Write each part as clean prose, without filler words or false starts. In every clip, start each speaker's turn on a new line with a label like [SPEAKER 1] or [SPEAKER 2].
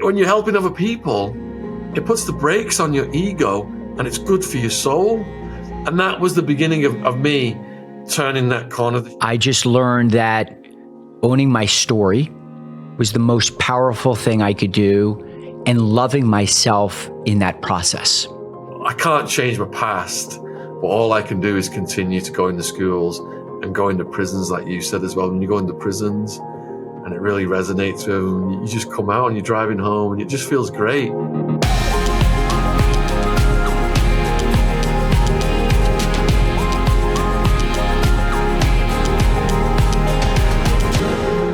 [SPEAKER 1] when you're helping other people, it puts the brakes on your ego and it's good for your soul. And that was the beginning of me turning that corner.
[SPEAKER 2] I just learned that owning my story was the most powerful thing I could do, and loving myself in that process.
[SPEAKER 1] I can't change my past, but all I can do is continue to go into schools and go into prisons, like you said as well. When you go into prisons and it really resonates with them, you just come out and you're driving home and it just feels great.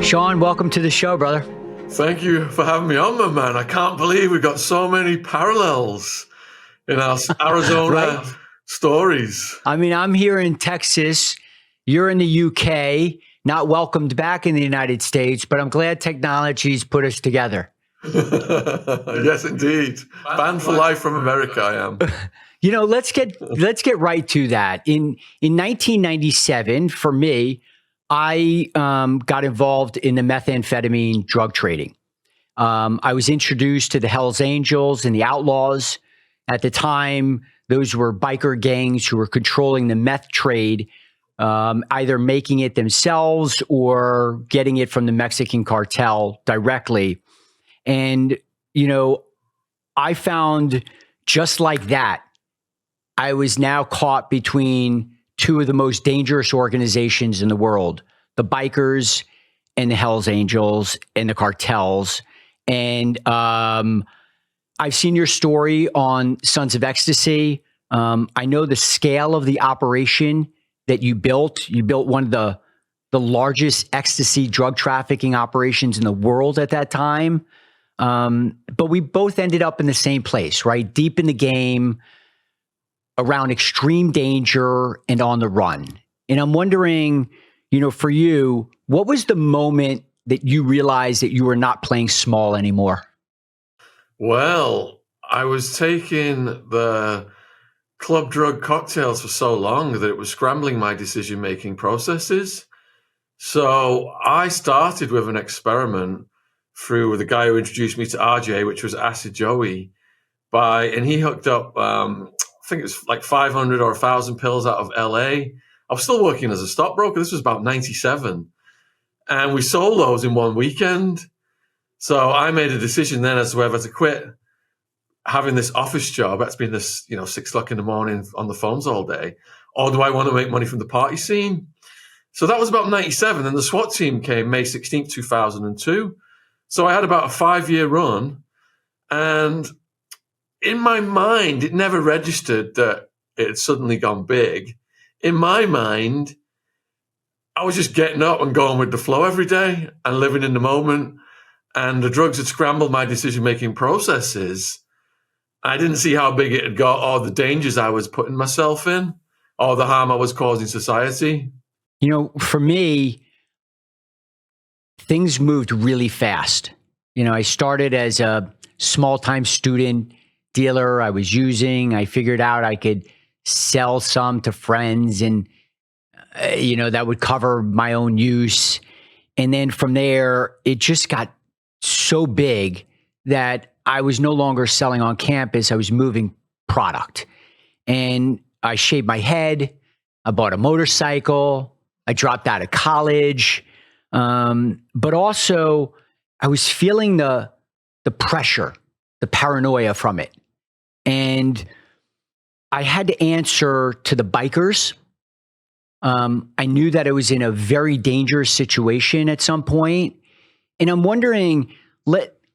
[SPEAKER 2] Shaun, welcome to the show, brother.
[SPEAKER 1] Thank you for having me on, my man. I can't believe we've got so many parallels in our Arizona right? stories.
[SPEAKER 2] I mean, I'm here in Texas. You're in the UK, not welcomed back in the United States, but I'm glad technology's put us together.
[SPEAKER 1] Yes, indeed. Banned for life from America, I am.
[SPEAKER 2] You know, let's get right to that. In 1997, for me, I got involved in the methamphetamine drug trading. I was introduced to the Hells Angels and the Outlaws. At the time, those were biker gangs who were controlling the meth trade, either making it themselves or getting it from the Mexican cartel directly. And, you know, I found just like that, I was now caught between two of the most dangerous organizations in the world, the bikers and the Hells Angels and the cartels. And I've seen your story on Sons of Ecstasy. I know the scale of the operation that you built. You built one of the largest ecstasy drug trafficking operations in the world at that time. But we both ended up in the same place, right? Deep in the game, around extreme danger and on the run. And I'm wondering, you know, for you, what was the moment that you realized that you were not playing small anymore?
[SPEAKER 1] Well, I was taking the club drug cocktails for so long that it was scrambling my decision-making processes. So I started with an experiment through the guy who introduced me to RJ, which was Acid Joey, and he hooked up, I think it was like 500 or 1,000 pills out of LA. I was still working as a stockbroker. This was about 97. And we sold those in one weekend. So I made a decision then as to whether to quit having this office job. That's been this, 6 o'clock in the morning on the phones all day. Or do I want to make money from the party scene? So that was about 97. And the SWAT team came May 16th, 2002. So I had about a 5-year run. And in my mind, it never registered that it had suddenly gone big. In my mind, I was just getting up and going with the flow every day and living in the moment. And the drugs had scrambled my decision-making processes. I didn't see how big it had got or the dangers I was putting myself in or the harm I was causing society.
[SPEAKER 2] You know, for me, things moved really fast. You know, I started as a small-time student dealer. I was I figured out I could sell some to friends and, that would cover my own use. And then from there, it just got so big that I was no longer selling on campus. I was moving product. And I shaved my head. I bought a motorcycle. I dropped out of college. But also, I was feeling the pressure, the paranoia from it. And I had to answer to the bikers. I knew that I was in a very dangerous situation at some point. And I'm wondering,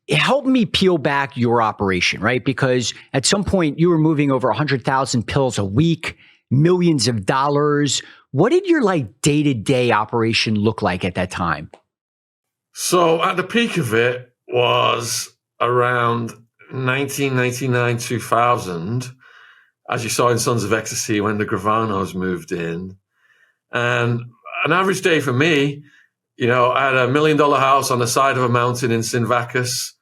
[SPEAKER 2] help me peel back your operation, right? Because at some point you were moving over 100,000 pills a week, millions of dollars. What did your day-to-day operation look like at that time?
[SPEAKER 1] So at the peak of it was around 1999, 2000, as you saw in Sons of Ecstasy when the Gravanos moved in. And an average day for me, I had a $1 million house on the side of a mountain in Sinvacus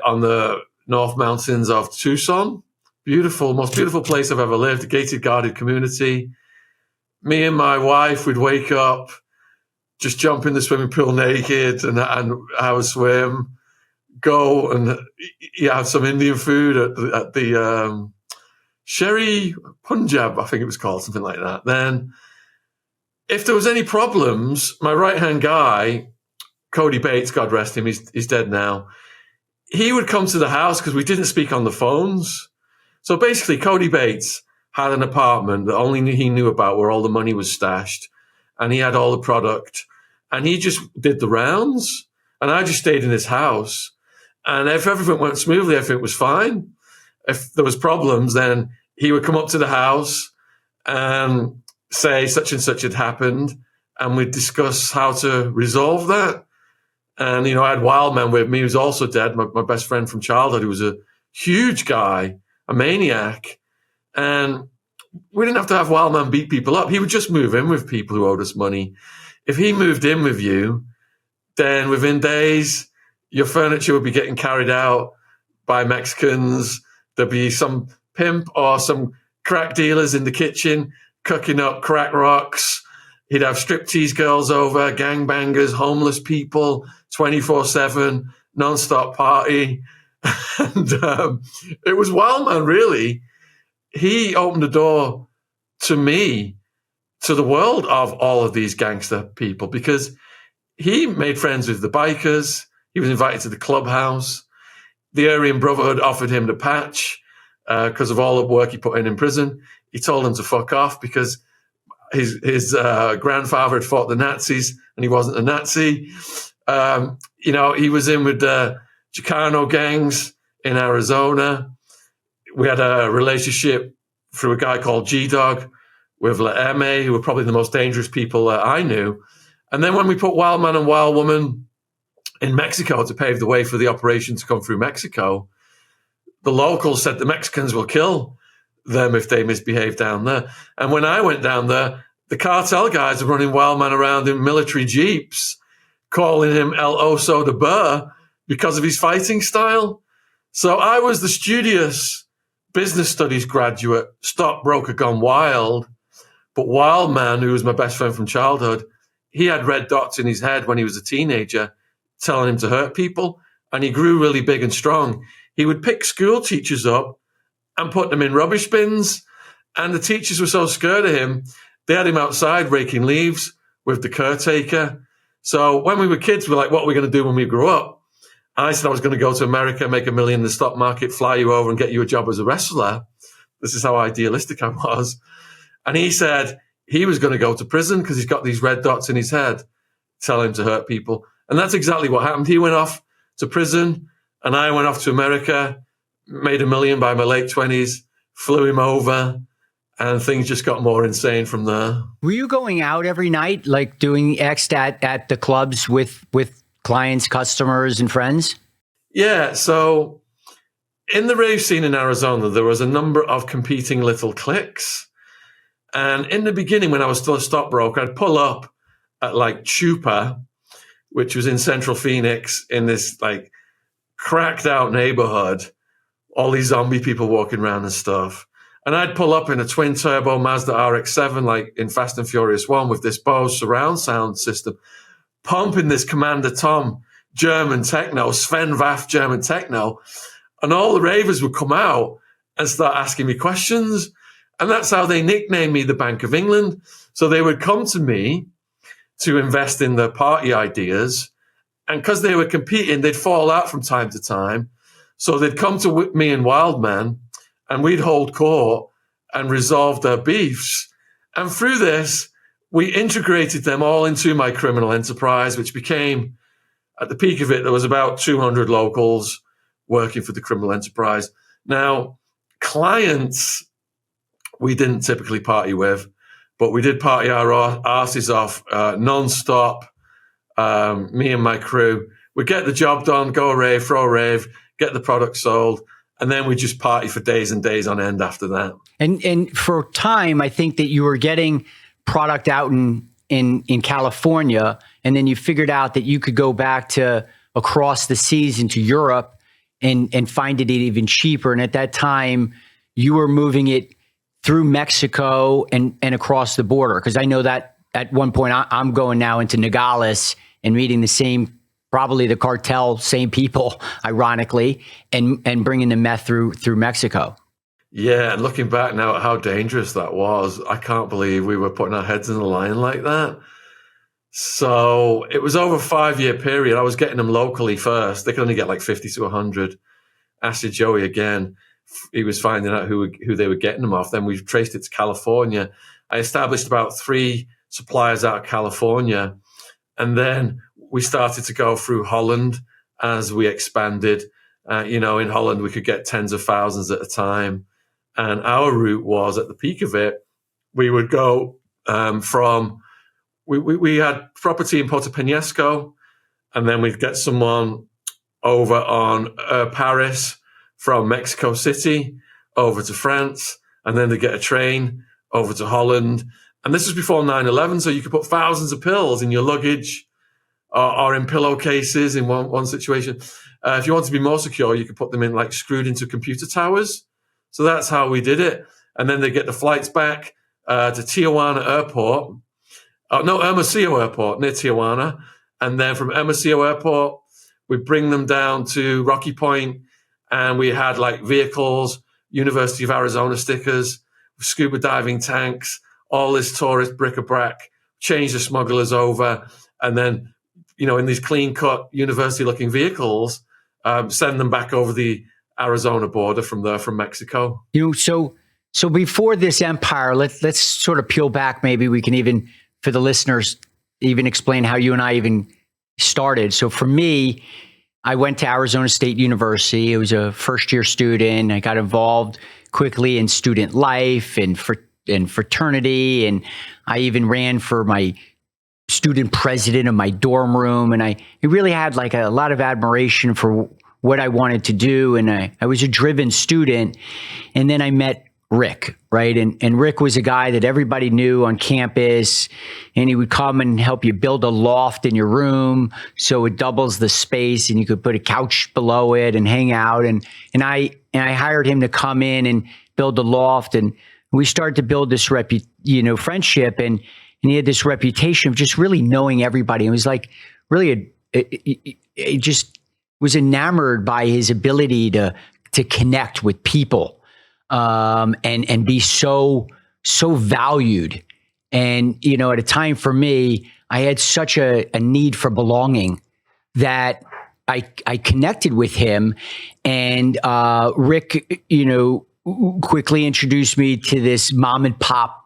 [SPEAKER 1] on the North Mountains of Tucson. Beautiful, most beautiful place I've ever lived, a gated, guarded community. Me and my wife would wake up, just jump in the swimming pool naked and have a swim, go and you have some Indian food at the Sherry Punjab, I think it was called, something like that. Then if there was any problems, my right-hand guy, Cody Bates, God rest him, he's dead now, he would come to the house because we didn't speak on the phones. So basically, Cody Bates had an apartment that only he knew about where all the money was stashed, and he had all the product, and he just did the rounds, and I just stayed in his house. And if everything went smoothly, everything was fine. If there was problems, then he would come up to the house and say such and such had happened, and we'd discuss how to resolve that. And, I had Wildman with me, who was also dead, my best friend from childhood, who was a huge guy, a maniac. And we didn't have to have Wildman beat people up. He would just move in with people who owed us money. If he moved in with you, then within days, your furniture would be getting carried out by Mexicans. There'd be some pimp or some crack dealers in the kitchen cooking up crack rocks. He'd have striptease girls over, gangbangers, homeless people, 24/7, non-stop party. And it was Wildman, really. He opened the door to me, to the world of all of these gangster people, because he made friends with the bikers. He was invited to the clubhouse. The Aryan Brotherhood offered him the patch because of all the work he put in prison. He told them to fuck off because his grandfather had fought the Nazis and he wasn't a Nazi. He was in with the Chicano gangs in Arizona. We had a relationship through a guy called G-Dog with La M.A., who were probably the most dangerous people I knew. And then when we put Wild Man and Wild Woman in Mexico to pave the way for the operation to come through Mexico, the locals said the Mexicans will kill them if they misbehave down there. And when I went down there, the cartel guys were running Wild Man around in military jeeps, calling him El Oso de Burr because of his fighting style. So I was the studious business studies graduate, stockbroker gone wild. But Wild Man, who was my best friend from childhood, he had red dots in his head when he was a teenager, telling him to hurt people. And he grew really big and strong. He would pick school teachers up and put them in rubbish bins. And the teachers were so scared of him, they had him outside raking leaves with the caretaker. So when we were kids, we were like, what are we going to do when we grow up? I said I was going to go to America, make $1 million in the stock market, fly you over and get you a job as a wrestler. This is how idealistic I was. And he said he was going to go to prison because he's got these red dots in his head, telling him to hurt people. And that's exactly what happened. He went off to prison and I went off to America, made $1 million by my late 20s, flew him over, and things just got more insane from there.
[SPEAKER 2] Were you going out every night, like doing Ecstasy at the clubs with clients, customers, and friends?
[SPEAKER 1] Yeah. So in the rave scene in Arizona, there was a number of competing little cliques. And in the beginning, when I was still a stockbroker, I'd pull up at like Chupa, which was in Central Phoenix, in this like cracked out neighborhood, all these zombie people walking around and stuff. And I'd pull up in a twin turbo Mazda RX-7, like in Fast and Furious 1, with this Bose surround sound system, pumping this Commander Tom German techno, Sven Vath German techno. And all the ravers would come out and start asking me questions. And that's how they nicknamed me the Bank of England. So they would come to me to invest in their party ideas. And because they were competing, they'd fall out from time to time. So they'd come to me and Wildman, and we'd hold court and resolve their beefs. And through this, we integrated them all into my criminal enterprise, which became, at the peak of it, there was about 200 locals working for the criminal enterprise. Now, clients we didn't typically party with, but we did party our asses off non-stop. Me and my crew, we'd get the job done, go a rave, throw a rave, get the product sold, and then we just party for days and days on end after that. And
[SPEAKER 2] for time, I think that you were getting product out in California, and then you figured out that you could go back to across the seas into Europe and find it even cheaper. And at that time, you were moving it through Mexico and across the border. Because I know that at one point I'm going now into Nogales and meeting the same probably the cartel, same people, ironically, and bringing the meth through Mexico.
[SPEAKER 1] Yeah, and looking back now at how dangerous that was, I can't believe we were putting our heads in the line like that. So it was over a 5-year period. I was getting them locally first. They could only get like 50 to 100. Acid Joey again, he was finding out who they were getting them off. Then we traced it to California. I established about 3 suppliers out of California. And then we started to go through Holland as we expanded. In Holland, we could get tens of thousands at a time. And our route was, at the peak of it, we would go we had property in Puerto Penasco, and then we'd get someone over on Paris from Mexico City over to France, and then they get a train over to Holland. And this was before 9/11, so you could put thousands of pills in your luggage or in pillowcases in one situation. If you want to be more secure, you could put them in like screwed into computer towers. So that's how we did it. And then they get the flights back to Tijuana Airport. Hermosillo Airport near Tijuana. And then from Hermosillo Airport, we bring them down to Rocky Point, and we had like vehicles, University of Arizona stickers, scuba diving tanks, all this tourist bric-a-brac, change the smugglers over, and then, in these clean-cut, university-looking vehicles, send them back over the Arizona border from Mexico.
[SPEAKER 2] So before this empire, let's sort of peel back. Maybe we can even, for the listeners, even explain how you and I even started. So for me, I went to Arizona State University. I was a first-year student. I got involved quickly in student life and fraternity, and I even ran for my student president of my dorm room. And I really had like a lot of admiration for what I wanted to do. And I was a driven student. And then I met Rick, right? And Rick was a guy that everybody knew on campus, and he would come and help you build a loft in your room so it doubles the space, and you could put a couch below it and hang out. And I hired him to come in and build the loft, and we started to build this friendship, and he had this reputation of just really knowing everybody. It was like really it just was enamored by his ability to connect with people. And be so valued. And, at a time for me, I had such a need for belonging that I connected with him. And Rick, quickly introduced me to this mom and pop,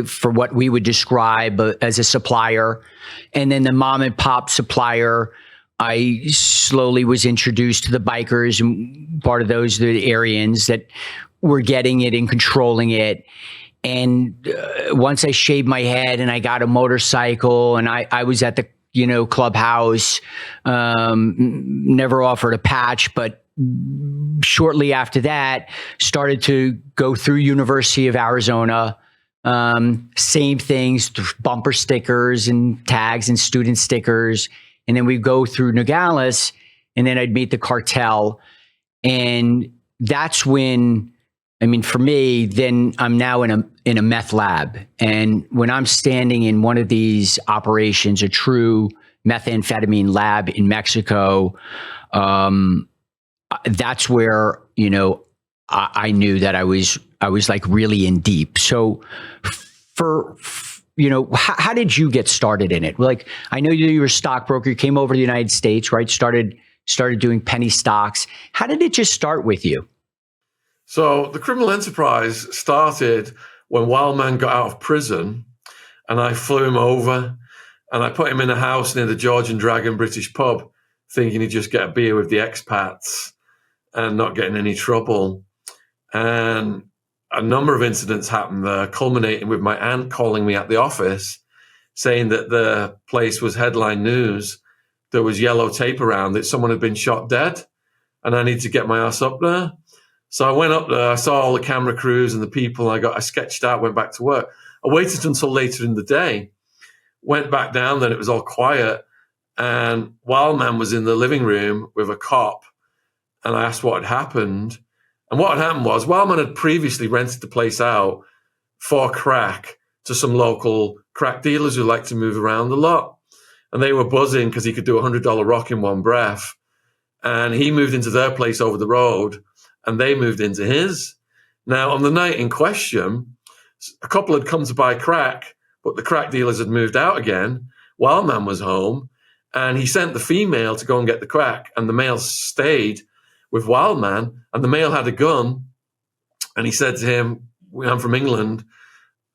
[SPEAKER 2] for what we would describe as a supplier. And then the mom and pop supplier, I slowly was introduced to the bikers, and part of those, the Aryans that were getting it and controlling it. And once I shaved my head and I got a motorcycle, and I was at the clubhouse, never offered a patch, but shortly after that started to go through University of Arizona. Same things, bumper stickers and tags and student stickers. And then we go through Nogales, and then I'd meet the Cartel. And that's when, for me, then I'm now in a meth lab. And when I'm standing in one of these operations, a true methamphetamine lab in Mexico, that's where, I knew that I was like really in deep. So how did you get started in it? Like, I know you were a stockbroker, you came over to the United States, right? Started doing penny stocks. How did it just start with you?
[SPEAKER 1] So the criminal enterprise started when Wildman got out of prison, and I flew him over and I put him in a house near the George and Dragon British pub, thinking he'd just get a beer with the expats and not get in any trouble. And a number of incidents happened there, culminating with my aunt calling me at the office saying that the place was headline news. There was yellow tape around it. Someone had been shot dead, and I needed to get my ass up there. So I went up there, I saw all the camera crews and the people, I sketched out, went back to work. I waited until later in the day, went back down, then it was all quiet, and Wildman was in the living room with a cop, and I asked what had happened. And what had happened was Wildman had previously rented the place out for crack to some local crack dealers who like to move around a lot. and they were buzzing because he could do $100 rock in one breath. And he moved into their place over the road, and they moved into his. Now, on the night in question, a couple had come to buy crack, but the crack dealers had moved out again. Wildman was home, and he sent the female to go and get the crack, and the male stayed with Wildman, and the male had a gun, and he said to him, I'm from England,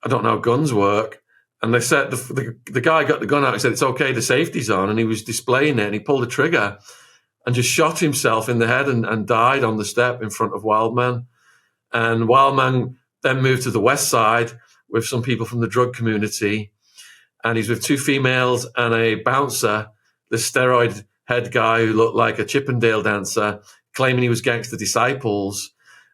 [SPEAKER 1] I don't know how guns work. And they said, the guy got the gun out, he said, it's okay, the safety's on, and he was displaying it, and he pulled the trigger and just shot himself in the head and died on the step in front of Wildman. And Wildman then moved to the West Side with some people from the drug community, and he's with two females and a bouncer, this steroid head guy who looked like a Chippendale dancer, claiming he was Gangster Disciples.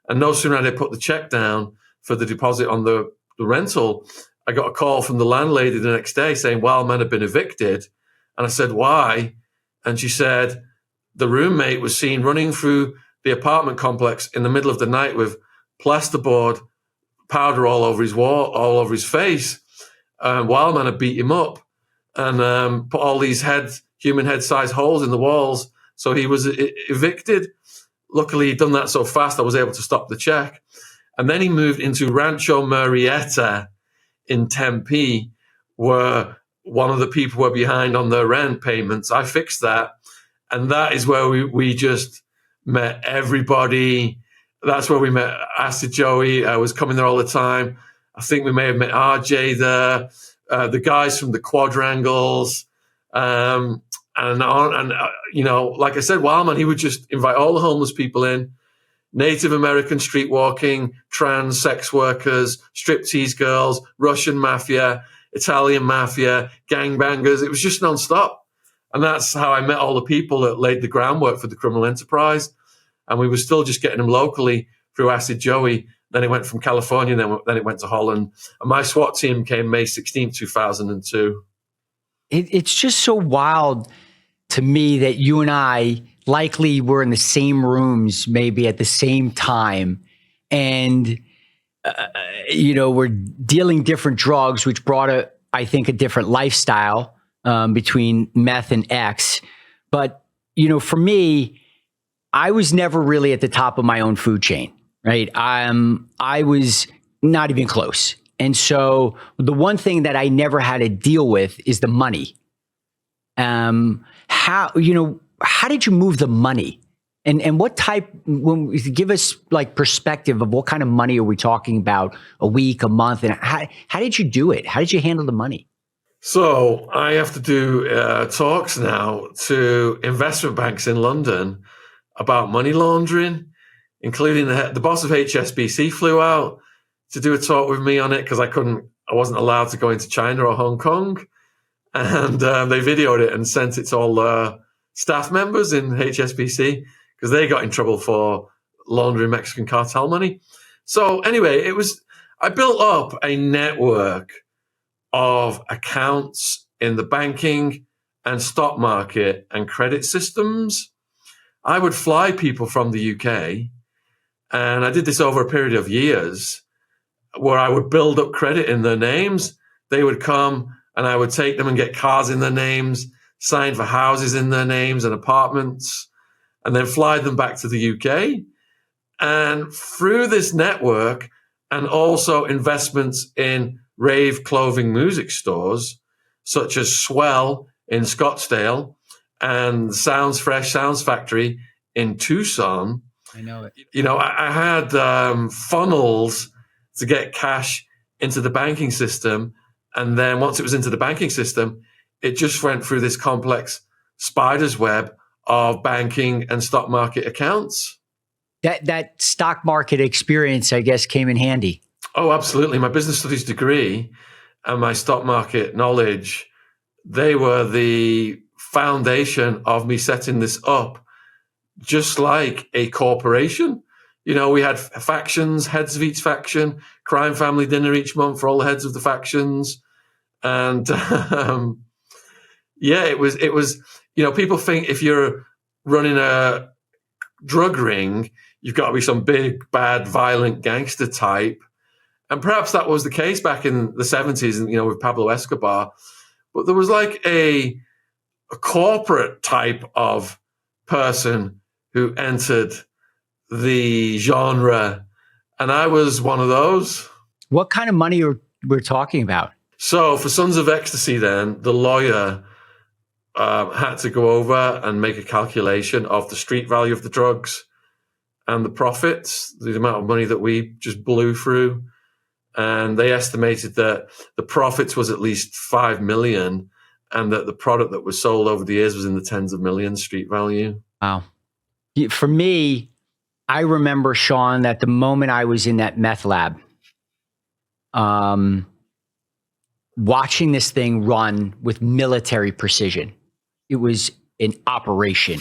[SPEAKER 1] And no sooner had I put the check down for the deposit on the rental, I got a call from the landlady the next day saying Wildman had been evicted. And I said, why? And she said the roommate was seen running through the apartment complex in the middle of the night with plasterboard powder all over his wall, all over his face. Wildman had beat him up and put all these human head-sized holes in the walls. So he was evicted. Luckily, he'd done that so fast, I was able to stop the check. And then he moved into Rancho Murrieta in Tempe, where one of the people were behind on their rent payments. I fixed that. And that is where we just met everybody. That's where we met Acid Joey. I was coming there all the time. I think we may have met RJ there, the guys from the Quadrangles. You know, like I said, Wildman, he would just invite all the homeless people in, Native American street walking, trans sex workers, striptease girls, Russian mafia, Italian mafia, gangbangers. It was just nonstop. And that's how I met all the people that laid the groundwork for the criminal enterprise. And we were still just getting them locally through Acid Joey. Then it went from California, then it went to Holland. And my SWAT team came May 16, 2002.
[SPEAKER 2] It's just so wild to me that you and I likely were in the same rooms, maybe at the same time. And, you know, we're dealing different drugs, which brought I think, a different lifestyle between meth and X. But, you know, for me, I was never really at the top of my own food chain, right? I was not even close. And so the one thing that I never had to deal with is the money. How did you move the money? And what type, give us like perspective of what kind of money are we talking about, a week, a month, and how did you do it? How did you handle the money?
[SPEAKER 1] So I have to do talks now to investment banks in London about money laundering, including the boss of HSBC flew out to do a talk with me on it because I wasn't allowed to go into China or Hong Kong. And they videoed it and sent it to all the staff members in HSBC because they got in trouble for laundering Mexican cartel money. So anyway, I built up a network of accounts in the banking and stock market and credit systems. I would fly people from the UK, and I did this over a period of years where I would build up credit in their names. They would come and I would take them and get cars in their names, sign for houses in their names and apartments, and then fly them back to the UK. And through this network and also investments in rave clothing music stores, such as Swell in Scottsdale and Sounds Fresh Sounds Factory in Tucson.
[SPEAKER 2] I know it.
[SPEAKER 1] You know, I had funnels to get cash into the banking system. And then once it was into the banking system, it just went through this complex spider's web of banking and stock market accounts.
[SPEAKER 2] That stock market experience, I guess, came in handy.
[SPEAKER 1] Oh, absolutely. My business studies degree and my stock market knowledge, they were the foundation of me setting this up, just like a corporation. You know, we had factions, heads of each faction, crime family dinner each month for all the heads of the factions. And it was, you know, people think if you're running a drug ring, you've got to be some big, bad, violent gangster type. And perhaps that was the case back in the 70s, and, you know, with Pablo Escobar. But there was like a a corporate type of person who entered the genre, and I was one of those.
[SPEAKER 2] What kind of money we're talking about?
[SPEAKER 1] So for Sons of Ecstasy, then the lawyer had to go over and make a calculation of the street value of the drugs and the profits, the amount of money that we just blew through. And they estimated that the profits was at least 5 million, and that the product that was sold over the years was in the tens of millions street value.
[SPEAKER 2] Wow. For me, I remember, Shaun, that the moment I was in that meth lab, watching this thing run with military precision. It was an operation.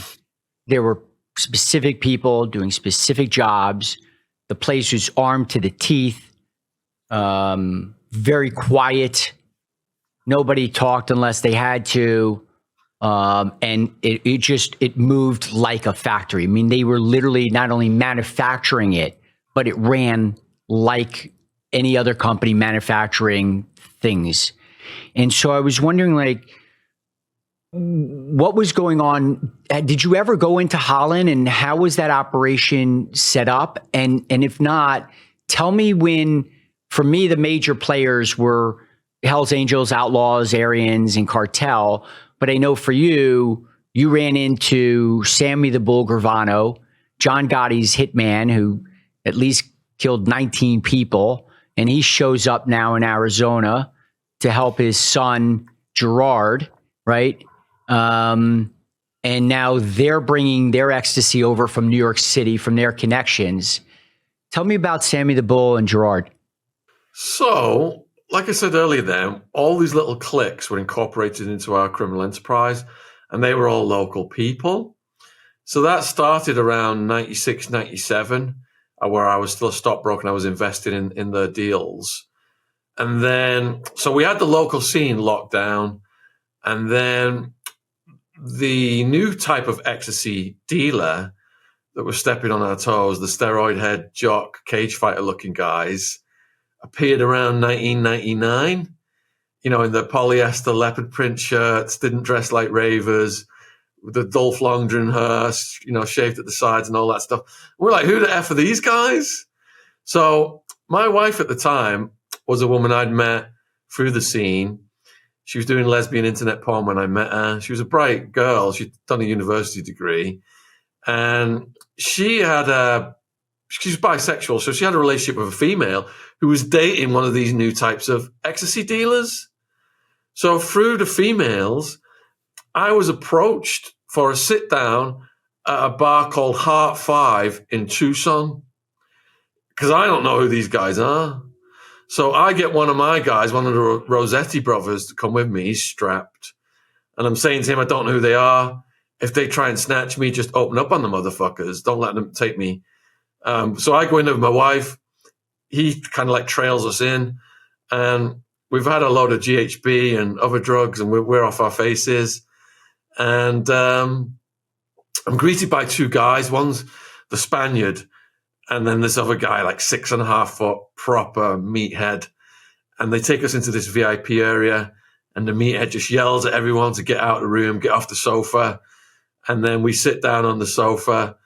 [SPEAKER 2] There were specific people doing specific jobs. The place was armed to the teeth, very quiet. Nobody talked unless they had to. And it moved like a factory. I mean, they were literally not only manufacturing it, but it ran like any other company manufacturing things. And so I was wondering, like, what was going on? Did you ever go into Holland, and how was that operation set up? And if not, tell me when. For me, the major players were Hells Angels, Outlaws, Aryans, and Cartel. But I know for you, you ran into Sammy the Bull Gravano, John Gotti's hitman, who at least killed 19 people. And he shows up now in Arizona to help his son, Gerard, right? And now they're bringing their ecstasy over from New York City, from their connections. Tell me about Sammy the Bull and Gerard.
[SPEAKER 1] So, like I said earlier then, all these little cliques were incorporated into our criminal enterprise, and they were all local people. So that started around 96, 97, where I was still a stockbroker and I was invested in the deals. And then, so we had the local scene locked down, and then the new type of ecstasy dealer that was stepping on our toes, the steroid head jock, cage fighter looking guys, appeared around 1999, in the polyester leopard print shirts, didn't dress like ravers, with the Dolph Lundgren hair, shaved at the sides and all that stuff. We're like, who the F are these guys? So my wife at the time was a woman I'd met through the scene. She was doing lesbian internet porn when I met her. She was a bright girl. She'd done a university degree. And she's bisexual, so she had a relationship with a female who was dating one of these new types of ecstasy dealers. So through the females, I was approached for a sit down at a bar called Heart 5 in Tucson, because I don't know who these guys are. So I get one of my guys, one of the Rossetti brothers, to come with me. He's strapped. And I'm saying to him, I don't know who they are. If they try and snatch me, just open up on the motherfuckers. Don't let them take me. So I go in with my wife. He kind of like trails us in. And we've had a load of GHB and other drugs, and we're off our faces. And I'm greeted by two guys. One's the Spaniard, and then this other guy, like 6.5 foot, proper meathead. And they take us into this VIP area, and the meathead just yells at everyone to get out of the room, get off the sofa. And then we sit down on the sofa.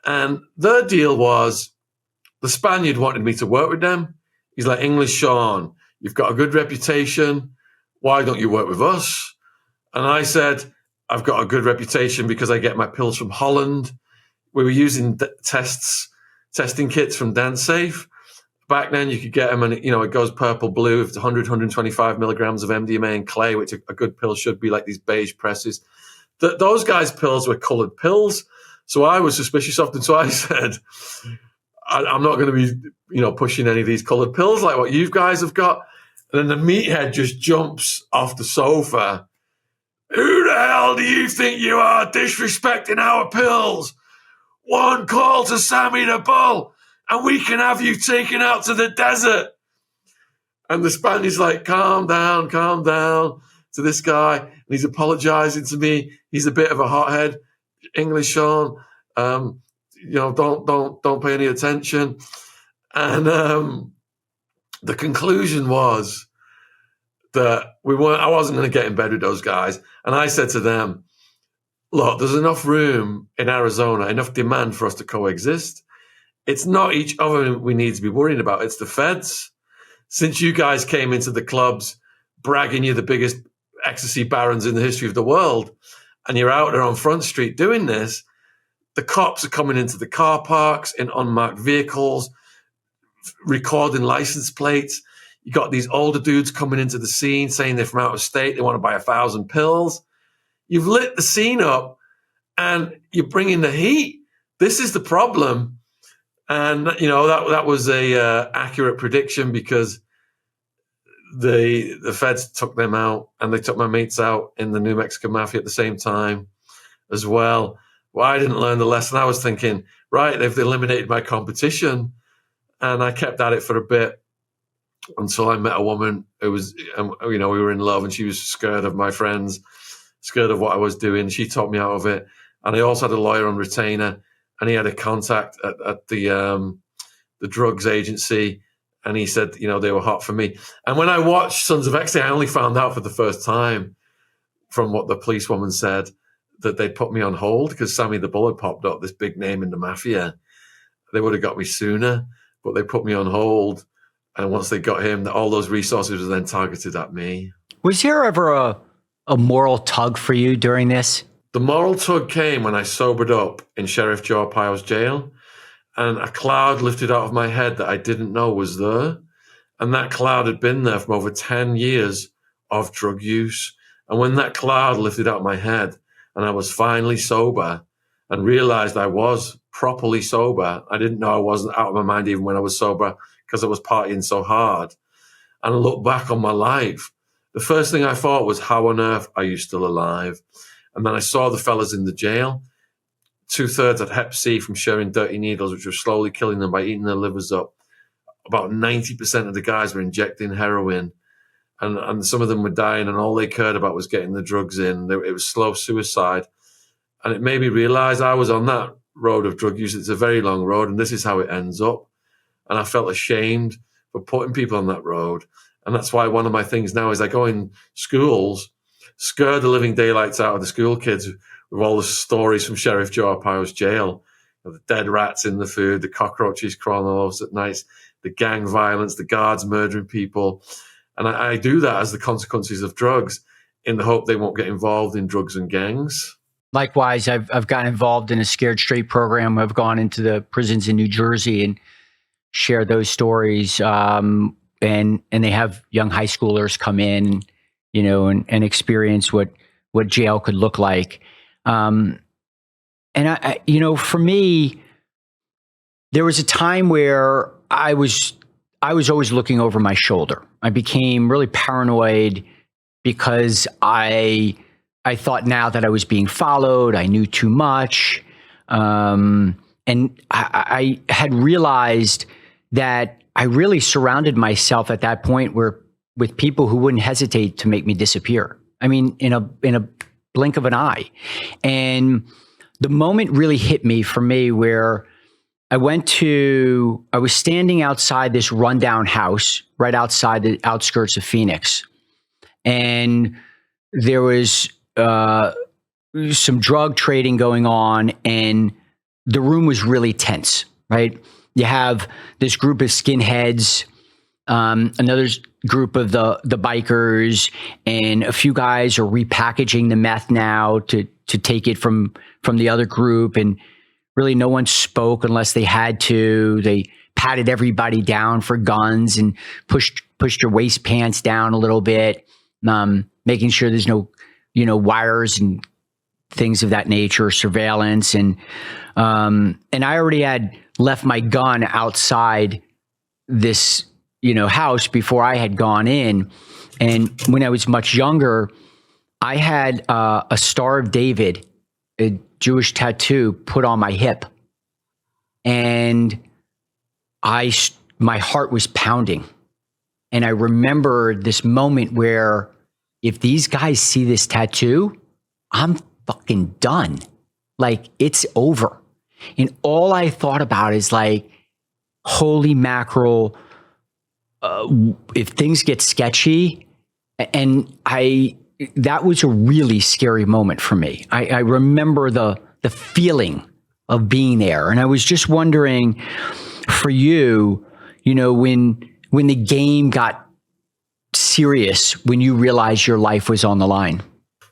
[SPEAKER 1] And their deal was, the Spaniard wanted me to work with them. He's like, English Shaun, you've got a good reputation. Why don't you work with us? And I said, I've got a good reputation because I get my pills from Holland. We were using testing kits from DanceSafe. Back then, you could get them, and it goes purple, blue. If it's 100, 125 milligrams of MDMA and clay, which a good pill should be, like these beige presses. Those guys' pills were colored pills. So I was suspicious of them. So I said, I'm not going to be, pushing any of these colored pills like what you guys have got. And then the meathead just jumps off the sofa. Who the hell do you think you are, disrespecting our pills? One call to Sammy the Bull, and we can have you taken out to the desert. And the Spaniard's like, calm down to this guy. And he's apologizing to me. He's a bit of a hothead. English Shaun, don't pay any attention. And the conclusion was that I wasn't going to get in bed with those guys. And I said to them, look, there's enough room in Arizona, enough demand for us to coexist. It's not each other we need to be worrying about. It's the feds. Since you guys came into the clubs bragging you're the biggest ecstasy barons in the history of the world, and you're out there on Front Street doing this, the cops are coming into the car parks in unmarked vehicles, recording license plates. You got these older dudes coming into the scene saying they're from out of state, they want to buy 1,000 pills. You've lit the scene up and you're bringing the heat. This is the problem. And, you know, that was a accurate prediction, because the feds took them out, and they took my mates out in the New Mexican Mafia at the same time as well. Well, I didn't learn the lesson. I was thinking, right, they've eliminated my competition. And I kept at it for a bit until I met a woman who was, you know, we were in love, and she was scared of my friends, scared of what I was doing. She talked me out of it. And I also had a lawyer on retainer, and he had a contact at the drugs agency. And he said, you know, they were hot for me. And when I watched Sons of Ecstasy, I only found out for the first time from what the policewoman said that they put me on hold because Sammy the Bull had popped up, this big name in the Mafia. They would have got me sooner, but they put me on hold. And once they got him, all those resources were then targeted at me.
[SPEAKER 2] Was there ever a moral tug for you during this?
[SPEAKER 1] The moral tug came when I sobered up in Sheriff Joe Arpaio's jail, and a cloud lifted out of my head that I didn't know was there. And that cloud had been there for over 10 years of drug use. And when that cloud lifted out of my head and I was finally sober and realized I was properly sober, I didn't know I wasn't out of my mind even when I was sober because I was partying so hard. And I looked back on my life. The first thing I thought was, how on earth are you still alive? And then I saw the fellas in the jail. 2/3 had Hep C from sharing dirty needles, which were slowly killing them by eating their livers up. About 90% of the guys were injecting heroin, and some of them were dying, and all they cared about was getting the drugs in. It was slow suicide. And it made me realize I was on that road of drug use. It's a very long road, and this is how it ends up. And I felt ashamed for putting people on that road. And that's why one of my things now is I go in schools, scare the living daylights out of the school kids with all the stories from Sheriff Joe Arpaio's jail, the dead rats in the food, the cockroaches crawling all over us at night, the gang violence, the guards murdering people. And I do that as the consequences of drugs in the hope they won't get involved in drugs and gangs.
[SPEAKER 2] Likewise, I've gotten involved in a Scared Straight program. I've gone into the prisons in New Jersey and share those stories. And they have young high schoolers come in, you know, and experience what jail could look like. And I, you know, for me, there was a time where I was always looking over my shoulder. I became really paranoid because I thought now that I was being followed. I knew too much. And I had realized that I really surrounded myself at that point with people who wouldn't hesitate to make me disappear. I mean, in a blink of an eye. And the moment really hit me for me where I was standing outside this rundown house right outside the outskirts of Phoenix. And there was some drug trading going on, and the room was really tense, right? You have this group of skinheads, another group of the bikers, and a few guys are repackaging the meth now to take it from the other group. And really no one spoke unless they had to. They patted everybody down for guns and pushed your waist pants down a little bit, making sure there's no, you know, wires and things of that nature, surveillance. And I already had left my gun outside this, you know, house before I had gone in. And when I was much younger, I had a Star of David, a Jewish tattoo, put on my hip. And my heart was pounding. And I remember this moment where if these guys see this tattoo, I'm fucking done. Like, it's over. And all I thought about is like, holy mackerel, if things get sketchy And that was a really scary moment for me. I remember the feeling of being there. And I was just wondering for you, when the game got serious, when you realized your life was on the line.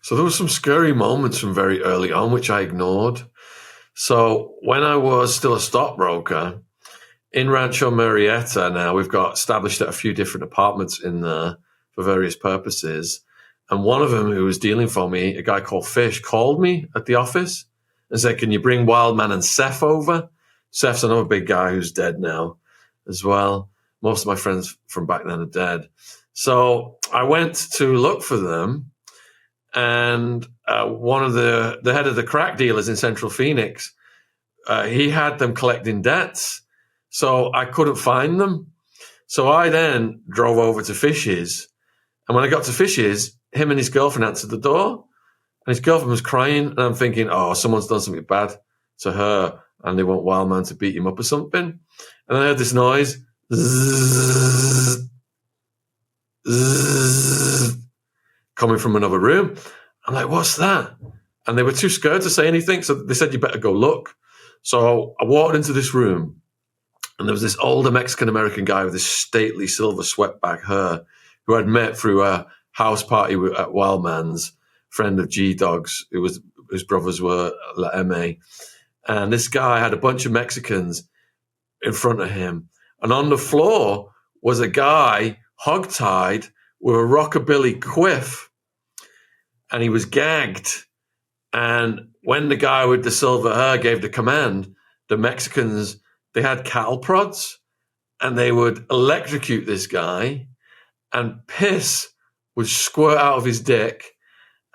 [SPEAKER 1] So there were some scary moments from very early on, which I ignored. So when I was still a stockbroker in Rancho Murrieta, now we've got established a few different apartments in there for various purposes. And one of them who was dealing for me, a guy called Fish, called me at the office and said, "Can you bring Wildman and Seth over?" Seth's another big guy who's dead now as well. Most of my friends from back then are dead. So I went to look for them, and one of the head of the crack dealers in Central Phoenix, he had them collecting debts. So I couldn't find them. So I then drove over to Fish's. And when I got to Fish's, him and his girlfriend answered the door. And his girlfriend was crying. And I'm thinking, oh, someone's done something bad to her. And they want Wildman to beat him up or something. And I heard this noise. Zzz, zzz, coming from another room. I'm like, what's that? And they were too scared to say anything. So they said, you better go look. So I walked into this room. And there was this older Mexican-American guy with this stately silver swept-back hair who I'd met through a house party at Wildman's, friend of G-Dog's, whose brothers were La M.A. And this guy had a bunch of Mexicans in front of him. And on the floor was a guy hog-tied with a rockabilly quiff. And he was gagged. And when the guy with the silver hair gave the command, the Mexicans, they had cattle prods, and they would electrocute this guy, and piss would squirt out of his dick,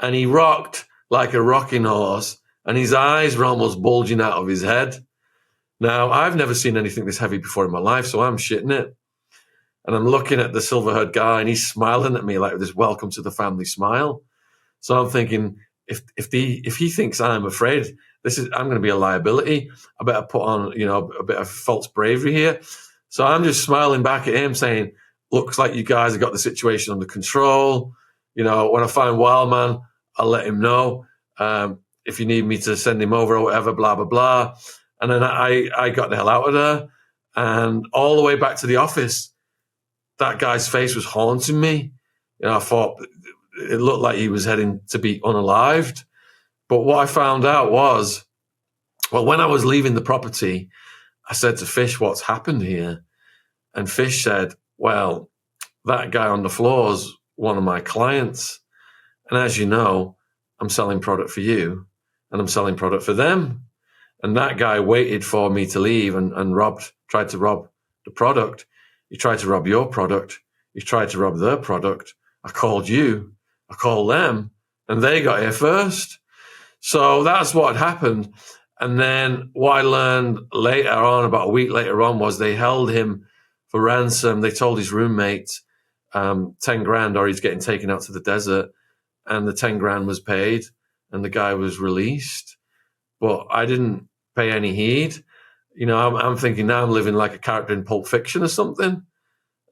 [SPEAKER 1] and he rocked like a rocking horse, and his eyes were almost bulging out of his head. Now, I've never seen anything this heavy before in my life, so I'm shitting it. And I'm looking at the silver-haired guy, and he's smiling at me like this welcome to the family smile. So I'm thinking, if he thinks I'm afraid, I'm going to be a liability. I better put on, a bit of false bravery here. So I'm just smiling back at him saying, looks like you guys have got the situation under control. When I find Wildman, I'll let him know. If you need me to send him over or whatever, blah, blah, blah. And then I got the hell out of there. And all the way back to the office, that guy's face was haunting me. I thought it looked like he was heading to be unalived. But what I found out was, when I was leaving the property, I said to Fish, what's happened here? And Fish said, well, that guy on the floor is one of my clients. And as you know, I'm selling product for you and I'm selling product for them. And that guy waited for me to leave and tried to rob the product. He tried to rob your product. He tried to rob their product. I called you. I called them. And they got here first. So that's what had happened. And then what I learned later on, about a week later on, was they held him for ransom. They told his roommate 10 grand or he's getting taken out to the desert. And the 10 grand was paid and the guy was released. But I didn't pay any heed. I'm thinking now I'm living like a character in Pulp Fiction or something.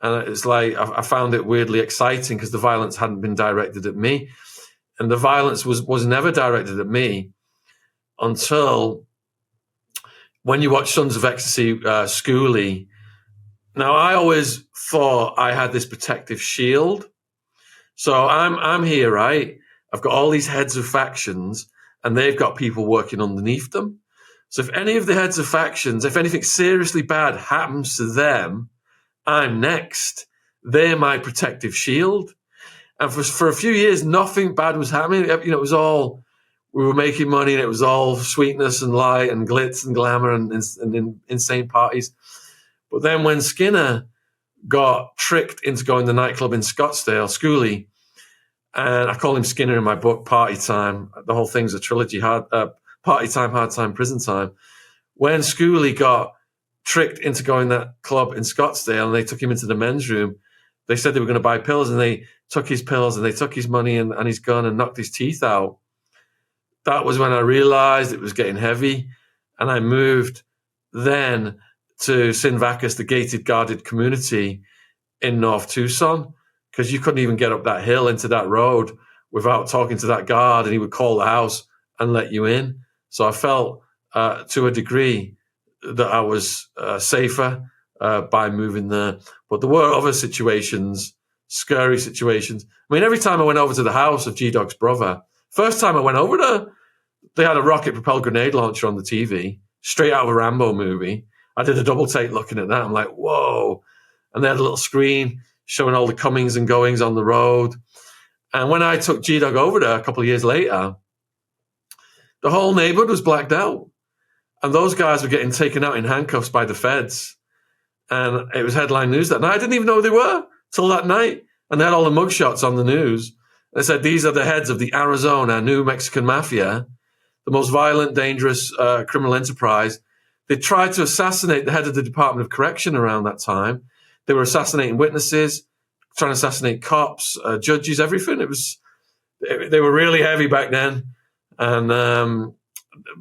[SPEAKER 1] And it's like I found it weirdly exciting because the violence hadn't been directed at me. And the violence was never directed at me until when you watch Sons of Ecstasy, Schoolie. Now, I always thought I had this protective shield. So I'm here, right? I've got all these heads of factions, and they've got people working underneath them. So if any of the heads of factions, if anything seriously bad happens to them, I'm next. They're my protective shield. And for a few years, nothing bad was happening. It was all, we were making money, and it was all sweetness and light and glitz and glamour and insane parties. But then when Skinner got tricked into going to the nightclub in Scottsdale, Schoolie, and I call him Skinner in my book, Party Time. The whole thing's a trilogy, Party Time, Hard Time, Prison Time. When Schoolie got tricked into going to that club in Scottsdale and they took him into the men's room, they said they were going to buy pills, and they took his pills and they took his money and his gun and knocked his teeth out. That was when I realized it was getting heavy. And I moved then to Sin Vacas, the gated, guarded community in North Tucson. because you couldn't even get up that hill into that road without talking to that guard, and he would call the house and let you in. So I felt to a degree that I was safer by moving there. But there were other situations, scary situations. I mean, every time I went over to the house of G-Dog's brother, first time I went over there, they had a rocket-propelled grenade launcher on the TV, straight out of a Rambo movie. I did a double take looking at that. I'm like, whoa. And they had a little screen showing all the comings and goings on the road. And when I took G-Dog over there a couple of years later, the whole neighborhood was blacked out. And those guys were getting taken out in handcuffs by the feds. And it was headline news that night. I didn't even know who they were till that night. And they had all the mugshots on the news. They said, these are the heads of the Arizona New Mexican Mafia, the most violent, dangerous criminal enterprise. They tried to assassinate the head of the Department of Correction around that time. They were assassinating witnesses, trying to assassinate cops, judges, everything. They were really heavy back then. And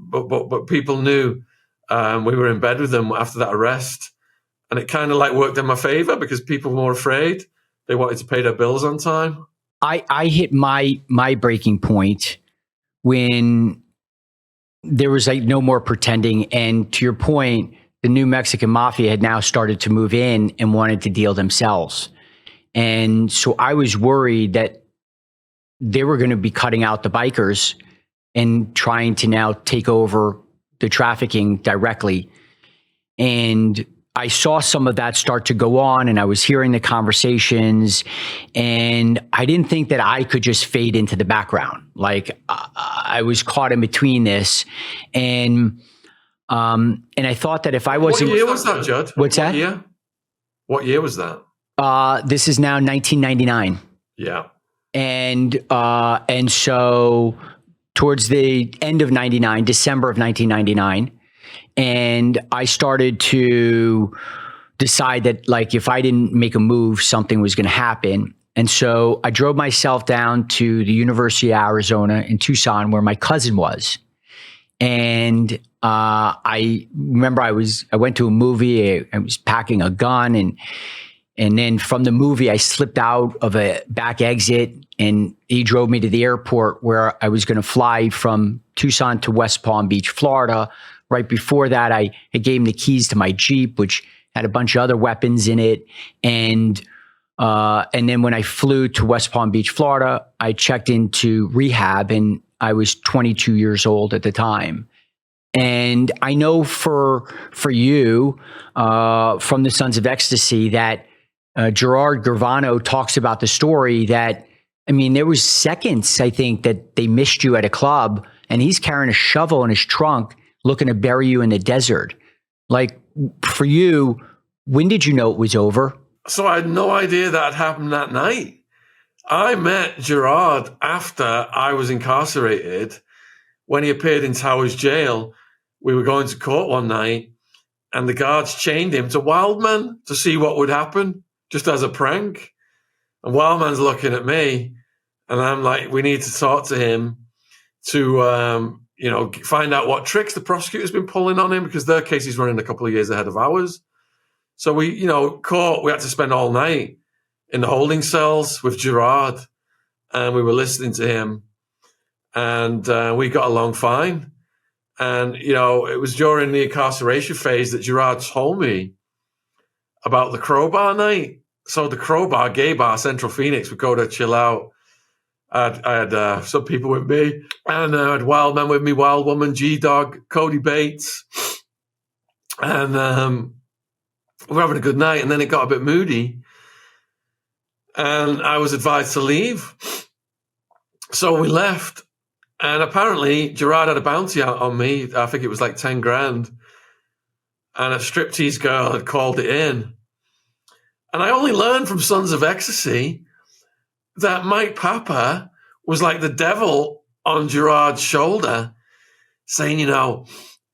[SPEAKER 1] but people knew we were in bed with them after that arrest. And it kind of like worked in my favor because people were more afraid. They wanted to pay their bills on time.
[SPEAKER 2] I hit my breaking point when there was like no more pretending. And to your point, the New Mexican Mafia had now started to move in and wanted to deal themselves. And so I was worried that they were going to be cutting out the bikers and trying to now take over the trafficking directly. And I saw some of that start to go on, and I was hearing the conversations, and I didn't think that I could just fade into the background. Like I was caught in between this, and I thought that if I wasn't—
[SPEAKER 1] What year was that, Judd?
[SPEAKER 2] What's that?
[SPEAKER 1] What year was that?
[SPEAKER 2] This is now 1999.
[SPEAKER 1] Yeah.
[SPEAKER 2] And so towards the end of 99, December of 1999, and I started to decide that, like, if I didn't make a move, something was going to happen. And so I drove myself down to the University of Arizona in Tucson, where my cousin was. And I remember I went to a movie. I was packing a gun, and then from the movie, I slipped out of a back exit, and he drove me to the airport where I was going to fly from Tucson to West Palm Beach, Florida. Right before that, I gave him the keys to my Jeep, which had a bunch of other weapons in it. And then when I flew to West Palm Beach, Florida, I checked into rehab, and I was 22 years old at the time. And I know for you, from the Sons of Ecstasy, that Gerard Gravano talks about the story that, I mean, there was seconds, I think, that they missed you at a club, and he's carrying a shovel in his trunk looking to bury you in the desert. Like, for you, when did you know it was over?
[SPEAKER 1] So I had no idea that happened that night. I met Gerard after I was incarcerated. When he appeared in Towers Jail, we were going to court one night, and the guards chained him to Wildman to see what would happen, just as a prank. And Wildman's looking at me, and I'm like, we need to talk to him to find out what tricks the prosecutor's been pulling on him, because their case is running a couple of years ahead of ours. So we had to spend all night in the holding cells with Gerard, and we were listening to him, and we got along fine. And, it was during the incarceration phase that Gerard told me about the Crowbar night. So the Crowbar, gay bar, Central Phoenix, would go to chill out. I had some people with me, and I had Wild Man with me, Wild Woman, G-Dog, Cody Bates. And we were having a good night, and then it got a bit moody. And I was advised to leave. So we left. And apparently, Gerard had a bounty out on me. I think it was like 10 grand. And a striptease girl had called it in. And I only learned from Sons of Ecstasy that Mike Papa was like the devil on Gerard's shoulder, saying,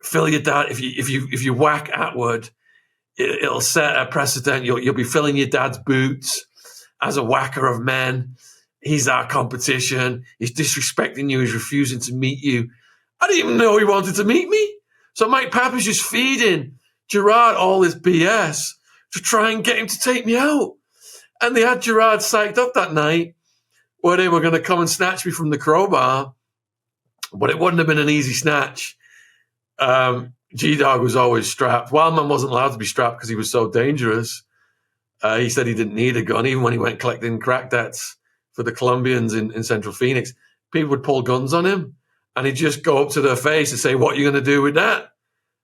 [SPEAKER 1] fill your dad. If you whack Attwood, it'll set a precedent. You'll be filling your dad's boots as a whacker of men. He's our competition. He's disrespecting you. He's refusing to meet you. I didn't even know he wanted to meet me. So Mike Papa's just feeding Gerard all this BS to try and get him to take me out. And they had Gerard psyched up that night where they were going to come and snatch me from the crowbar, but it wouldn't have been an easy snatch. G-Dog was always strapped. Wildman wasn't allowed to be strapped because he was so dangerous. He said he didn't need a gun, even when he went collecting crack debts for the Colombians in Central Phoenix. People would pull guns on him, and he'd just go up to their face and say, "What are you going to do with that?"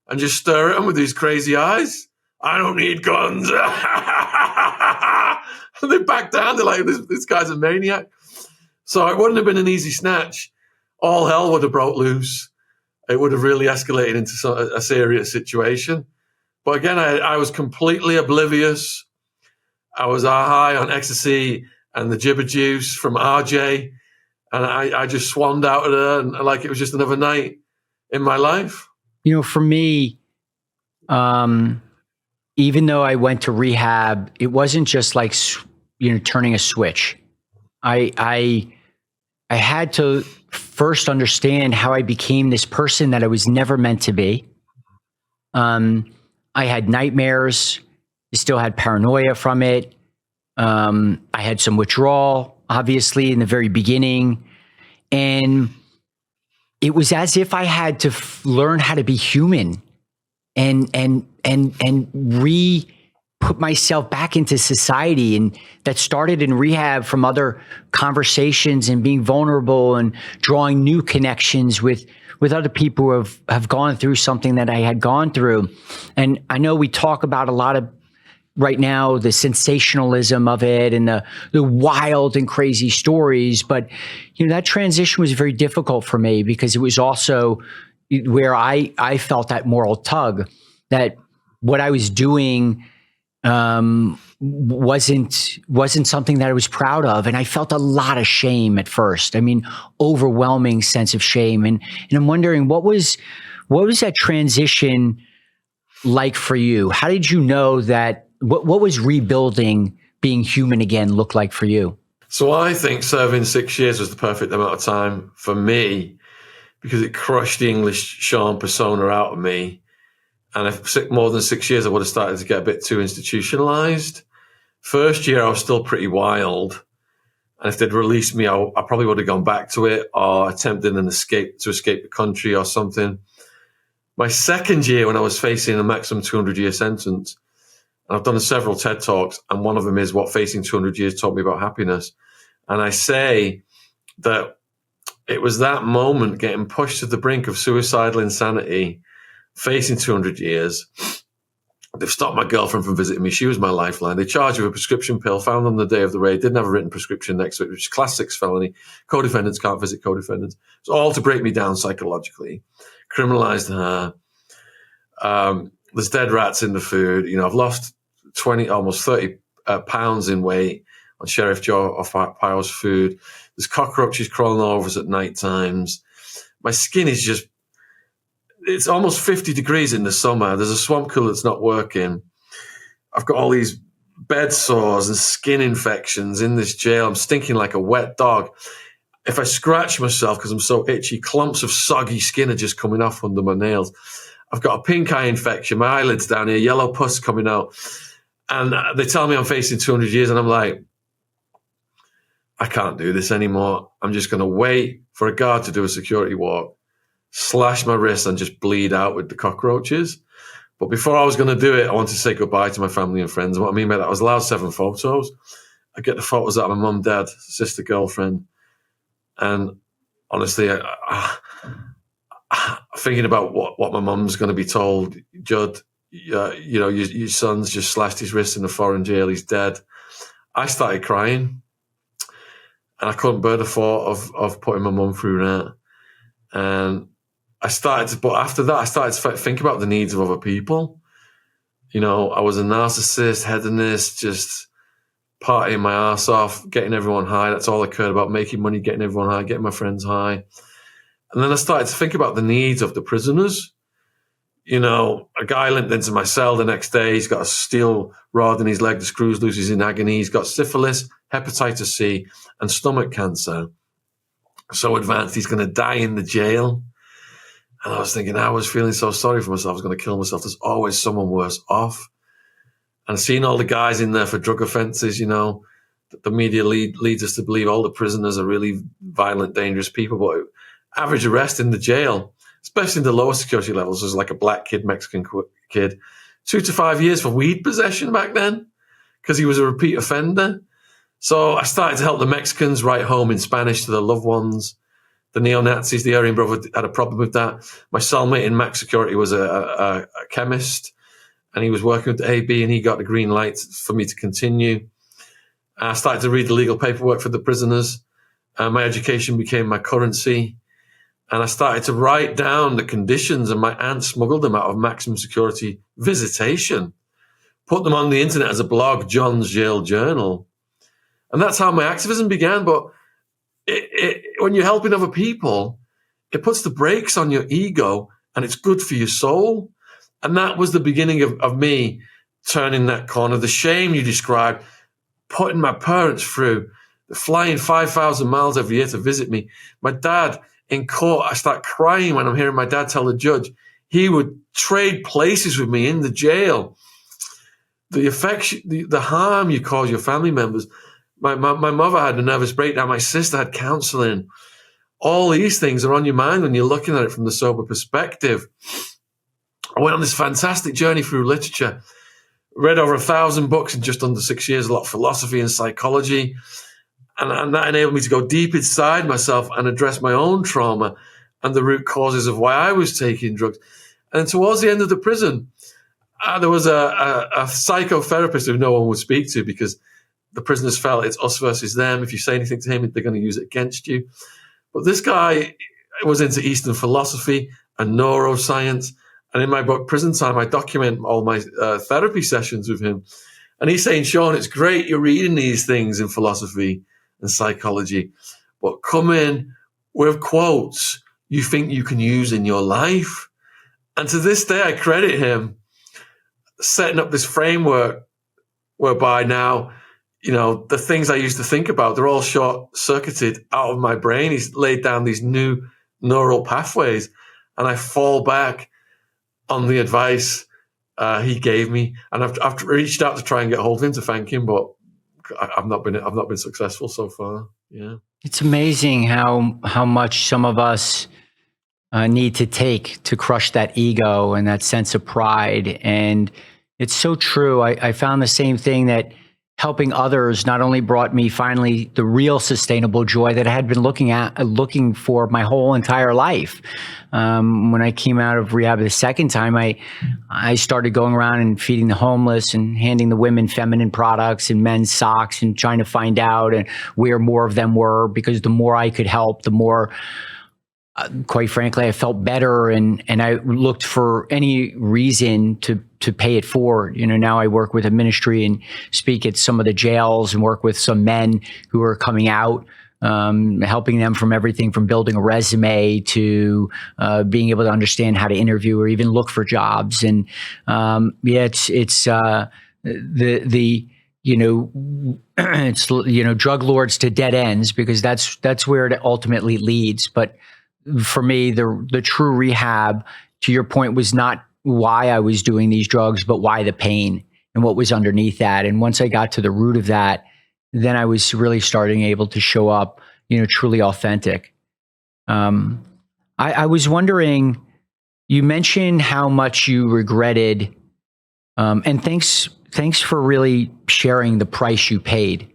[SPEAKER 1] And just stare at them with these crazy eyes. "I don't need guns." And they back down. They're like, this guy's a maniac. So it wouldn't have been an easy snatch. All hell would have broke loose. It would have really escalated into a serious situation. But again, I was completely oblivious. I was high on ecstasy and the gibber juice from RJ. And I just swanned out of there and like it was just another night in my life.
[SPEAKER 2] You know, for me, even though I went to rehab, it wasn't just like, turning a switch. I had to first understand how I became this person that I was never meant to be. I had nightmares. I still had paranoia from it. I had some withdrawal, obviously, in the very beginning. And it was as if I had to learn how to be human and put myself back into society. And that started in rehab from other conversations and being vulnerable and drawing new connections with other people who have gone through something that I had gone through. And I know we talk about a lot of right now, the sensationalism of it and the wild and crazy stories. But, that transition was very difficult for me because it was also where I felt that moral tug that what I was doing wasn't something that I was proud of. And I felt a lot of shame at first. I mean, overwhelming sense of shame. And I'm wondering what was that transition like for you? How did you know that, what was rebuilding being human again look like for you?
[SPEAKER 1] So I think serving 6 years was the perfect amount of time for me because it crushed the English Shaun persona out of me. And if more than 6 years, I would have started to get a bit too institutionalized. First year, I was still pretty wild. And if they'd released me, I probably would have gone back to it or attempted to escape the country or something. My second year, when I was facing a maximum 200-year sentence, and I've done several TED Talks, and one of them is what facing 200 years taught me about happiness. And I say that it was that moment getting pushed to the brink of suicidal insanity, facing 200 years. They've stopped my girlfriend from visiting me. She was my lifeline. They charged her with a prescription pill found on the day of the raid. Didn't have a written prescription next to it, which is class 6 felony. Co-defendants can't visit co-defendants. It's all to break me down psychologically. Criminalized her. There's dead rats in the food. I've lost 20, almost 30 pounds in weight on Sheriff Joe Arpaio's food. There's cockroaches crawling all over us at night times. My skin is just, it's almost 50 degrees in the summer. There's a swamp cooler that's not working. I've got all these bed sores and skin infections in this jail. I'm stinking like a wet dog. If I scratch myself because I'm so itchy, clumps of soggy skin are just coming off under my nails. I've got a pink eye infection. My eyelids down here, yellow pus coming out. And they tell me I'm facing 200 years. And I'm like, I can't do this anymore. I'm just going to wait for a guard to do a security walk, slash my wrist and just bleed out with the cockroaches. But before I was going to do it, I wanted to say goodbye to my family and friends. And what I mean by that, I was allowed 7 photos. I get the photos out of my mum, dad, sister, girlfriend. And honestly, thinking about what my mum's going to be told, Judd, your son's just slashed his wrist in a foreign jail. He's dead. I started crying. And I couldn't bear the thought of putting my mum through that. And but after that, I started to think about the needs of other people. I was a narcissist, hedonist, just partying my ass off, getting everyone high. That's all I cared about, making money, getting everyone high, getting my friends high. And then I started to think about the needs of the prisoners. A guy limped into my cell the next day. He's got a steel rod in his leg. The screws loose. He's in agony. He's got syphilis, hepatitis C, and stomach cancer. So advanced, he's going to die in the jail. And I was thinking, I was feeling so sorry for myself. I was going to kill myself. There's always someone worse off. and seeing all the guys in there for drug offenses, the media leads us to believe all the prisoners are really violent, dangerous people. But average arrest in the jail, especially in the lower security levels, was like a black kid, Mexican kid, 2 to 5 years for weed possession back then, because he was a repeat offender. So I started to help the Mexicans write home in Spanish to their loved ones. The neo-Nazis, the Aryan Brotherhood, had a problem with that. My cellmate in max security was a chemist, and he was working with the AB, and he got the green light for me to continue. I started to read the legal paperwork for the prisoners. My education became my currency. And I started to write down the conditions, and my aunt smuggled them out of maximum security visitation, put them on the internet as a blog, John's Jail Journal. And that's how my activism began. But when you're helping other people, it puts the brakes on your ego, and it's good for your soul. And that was the beginning of me turning that corner. The shame you described, putting my parents through, flying 5,000 miles every year to visit me. My dad in court, I start crying when I'm hearing my dad tell the judge he would trade places with me in the jail. The affection, the harm you cause your family members. My mother had a nervous breakdown. My sister had counseling. All these things are on your mind when you're looking at it from the sober perspective. I went on this fantastic journey through literature, read over 1,000 books in just under 6 years, a lot of philosophy and psychology. And that enabled me to go deep inside myself and address my own trauma and the root causes of why I was taking drugs. And towards the end of the prison, there was a psychotherapist who no one would speak to, because the prisoners felt it's us versus them. If you say anything to him, they're going to use it against you. But this guy was into Eastern philosophy and neuroscience. And in my book, Prison Time, I document all my therapy sessions with him. And he's saying, Shaun, it's great you're reading these things in philosophy and psychology, but come in with quotes you think you can use in your life. And to this day, I credit him setting up this framework whereby now, the things I used to think about, they're all short-circuited out of my brain. He's laid down these new neural pathways, and I fall back on the advice he gave me. And I've reached out to try and get hold of him to thank him, but I've not been successful so far. Yeah,
[SPEAKER 2] it's amazing how much some of us need to take to crush that ego and that sense of pride. And it's so true. I found the same thing, that helping others not only brought me finally the real sustainable joy that I had been looking for my whole entire life. When I came out of rehab the second time, I started going around and feeding the homeless and handing the women feminine products and men's socks and trying to find out and where more of them were, because the more I could help, the more quite frankly, I felt better, and I looked for any reason to pay it forward. Now I work with a ministry and speak at some of the jails and work with some men who are coming out, helping them from everything from building a resume to being able to understand how to interview or even look for jobs. And it's drug lords to dead ends, because that's where it ultimately leads. But for me, the true rehab, to your point, was not why I was doing these drugs, but why the pain and what was underneath that. And once I got to the root of that, then I was really starting able to show up, truly authentic. I was wondering, you mentioned how much you regretted, and thanks for really sharing the price you paid.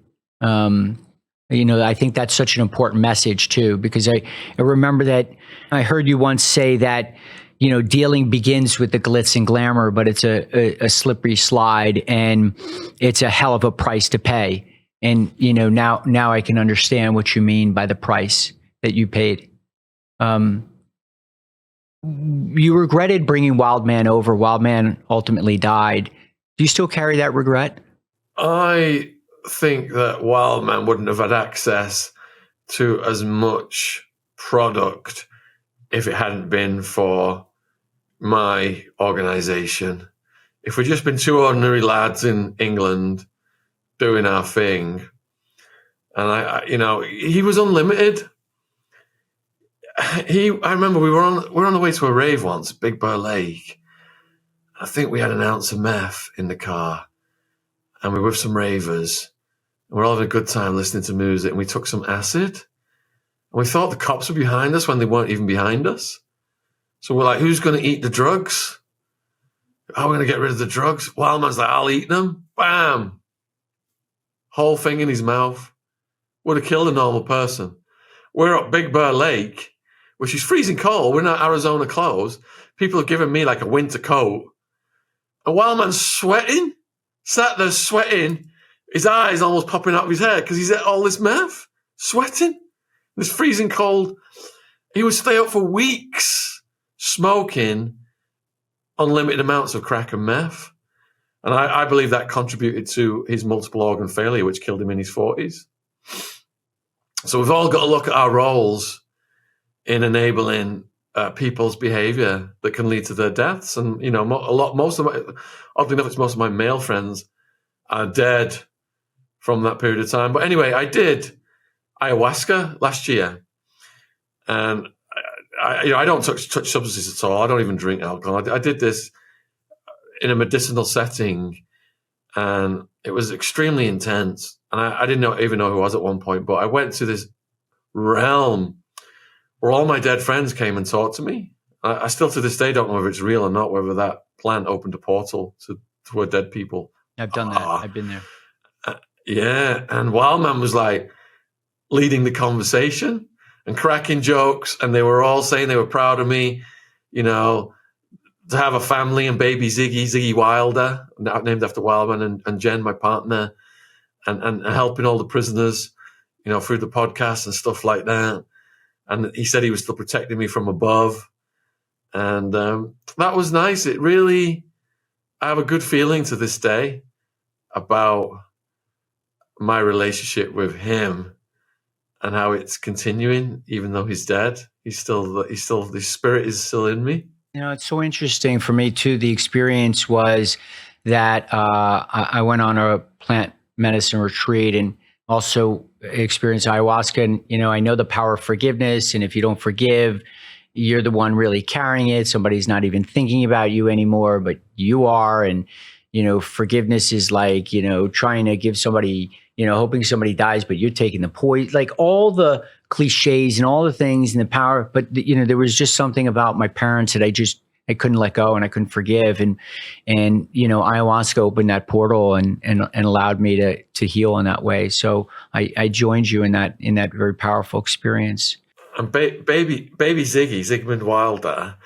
[SPEAKER 2] I think that's such an important message too, because I remember that I heard you once say that, dealing begins with the glitz and glamour, but it's a slippery slide, and it's a hell of a price to pay. And, now I can understand what you mean by the price that you paid. You regretted bringing Wild Man over. Wild Man ultimately died. Do you still carry that regret?
[SPEAKER 1] I think that Wild Man wouldn't have had access to as much product if it hadn't been for my organization. If we'd just been two ordinary lads in England doing our thing, and he was unlimited. I remember we were on the way to a rave once, Big Bear Lake. I think we had an ounce of meth in the car. and we were with some ravers. And we're all having a good time listening to music, and we took some acid. And we thought the cops were behind us when they weren't even behind us. So we're like, who's going to eat the drugs? How are we going to get rid of the drugs? Wildman's like, I'll eat them. Bam! Whole thing in his mouth. Would have killed a normal person. We're at Big Bear Lake, which is freezing cold. We're in our Arizona clothes. People have given me like a winter coat. And Wildman's sweating, sat there sweating, his eyes almost popping out of his head because he's at all this meth, sweating, this freezing cold. He would stay up for weeks smoking unlimited amounts of crack and meth. And I believe that contributed to his multiple organ failure, which killed him in his 40s. So we've all got to look at our roles in enabling people's behavior that can lead to their deaths. And, you know, oddly enough, it's most of my male friends are dead from that period of time. But anyway, I did ayahuasca last year, and I don't touch substances at all. I don't even drink alcohol. I did this in a medicinal setting, and it was extremely intense. And I didn't even know who I was at one point, but I went to this realm where all my dead friends came and talked to me. I still to this day don't know whether it's real or not, whether that plant opened a portal to where dead people.
[SPEAKER 2] I've done that. I've been there.
[SPEAKER 1] Yeah. And Wildman was like leading the conversation and cracking jokes. And they were all saying they were proud of me, you know, to have a family and baby Ziggy Wilder, named after Wildman, and Jen, my partner, and helping all the prisoners, you know, through the podcast and stuff like that. And he said he was still protecting me from above. And that was nice. It really, I have a good feeling to this day about my relationship with him and how it's continuing, even though he's dead. His spirit is still in me.
[SPEAKER 2] You know, it's so interesting for me too. The experience was that I went on a plant medicine retreat and also experienced ayahuasca. And, you know, I know the power of forgiveness. And if you don't forgive, you're the one really carrying it. Somebody's not even thinking about you anymore, but you are. And, you know, forgiveness is like, you know, trying to give somebody, you know, hoping somebody dies, but you're taking the poison, like all the cliches and all the things and the power. But, you know, there was just something about my parents that I couldn't let go and I couldn't forgive. And, you know, ayahuasca opened that portal and allowed me to heal in that way. So I joined you in that very powerful experience.
[SPEAKER 1] And baby Ziggy, Zygmunt Wilder,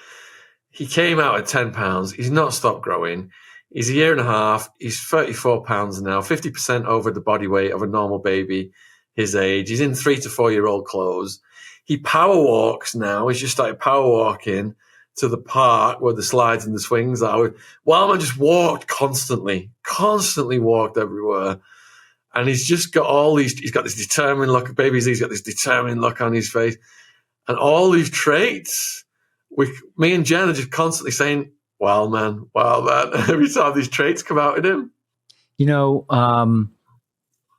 [SPEAKER 1] he came out at 10 pounds. He's not stopped growing. He's a year and a half. He's 34 pounds now, 50% over the body weight of a normal baby his age. He's in 3 to 4 year old clothes. He power walks now. He's just started power walking to the park where the slides and the swings are. Wildman just walked constantly walked everywhere. And he's just got he's got this determined look. Baby Z's got this determined look on his face. And all these traits, me and Jen are just constantly saying, Wildman. Every time these traits come out in him.
[SPEAKER 2] You know,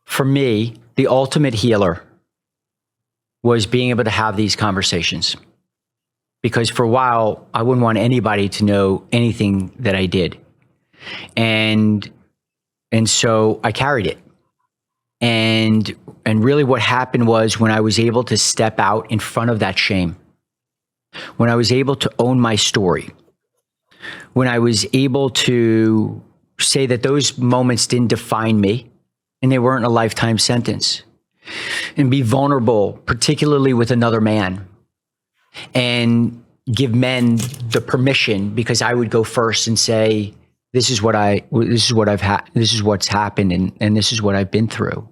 [SPEAKER 2] for me, the ultimate healer was being able to have these conversations. Because for a while, I wouldn't want anybody to know anything that I did. And so I carried it. And really what happened was when I was able to step out in front of that shame, when I was able to own my story, when I was able to say that those moments didn't define me and they weren't a lifetime sentence, and be vulnerable, particularly with another man, and give men the permission, because I would go first and say, this is what's happened, and this is what I've been through.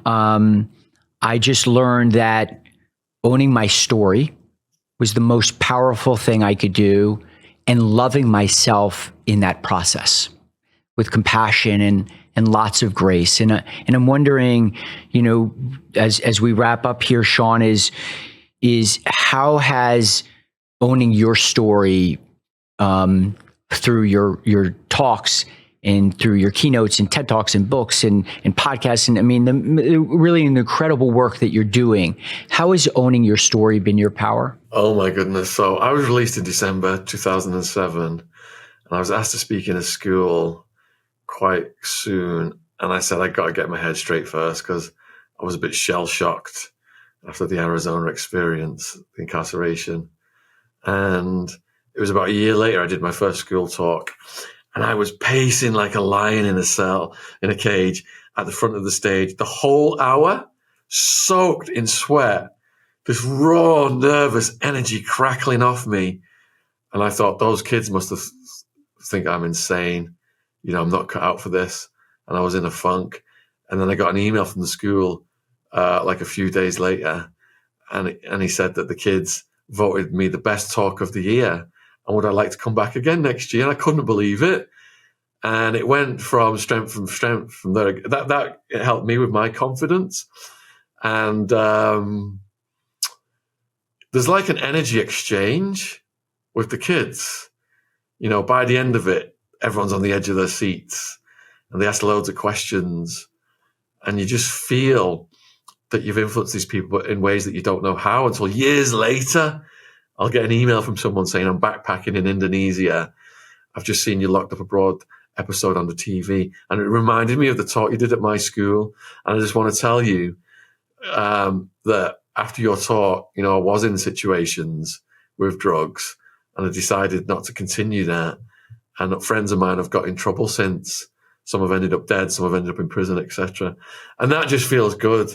[SPEAKER 2] I just learned that owning my story was the most powerful thing I could do, and loving myself in that process with compassion and lots of grace. And I'm wondering, you know, as we wrap up here, Shaun, is how has owning your story through your talks and through your keynotes and TED Talks and books and podcasts, and I mean, really an incredible work that you're doing, how has owning your story been your power?
[SPEAKER 1] Oh my goodness. So I was released in December 2007, and I was asked to speak in a school quite soon And I said, I got to get my head straight first, because I was a bit shell-shocked after the Arizona experience, the incarceration. And it was about a year later, I did my first school talk, and I was pacing like a lion in a cell, in a cage, at the front of the stage, the whole hour, soaked in sweat, this raw, nervous energy crackling off me. And I thought, those kids must have think I'm insane. I'm not cut out for this. And I was in a funk. And then I got an email from the school like a few days later, and he said that the kids voted me the best talk of the year, and would I like to come back again next year? And I couldn't believe it. And it went from strength from there. That it helped me with my confidence. And there's like an energy exchange with the kids. By the end of it, everyone's on the edge of their seats, and they ask loads of questions, and you just feel that you've influenced these people in ways that you don't know how until years later. I'll get an email from someone saying, I'm backpacking in Indonesia. I've just seen you locked up abroad episode on the TV. And it reminded me of the talk you did at my school. And I just want to tell you that after your talk, I was in situations with drugs, and I decided not to continue that. And friends of mine have got in trouble since. Some have ended up dead, some have ended up in prison, etc. And that just feels good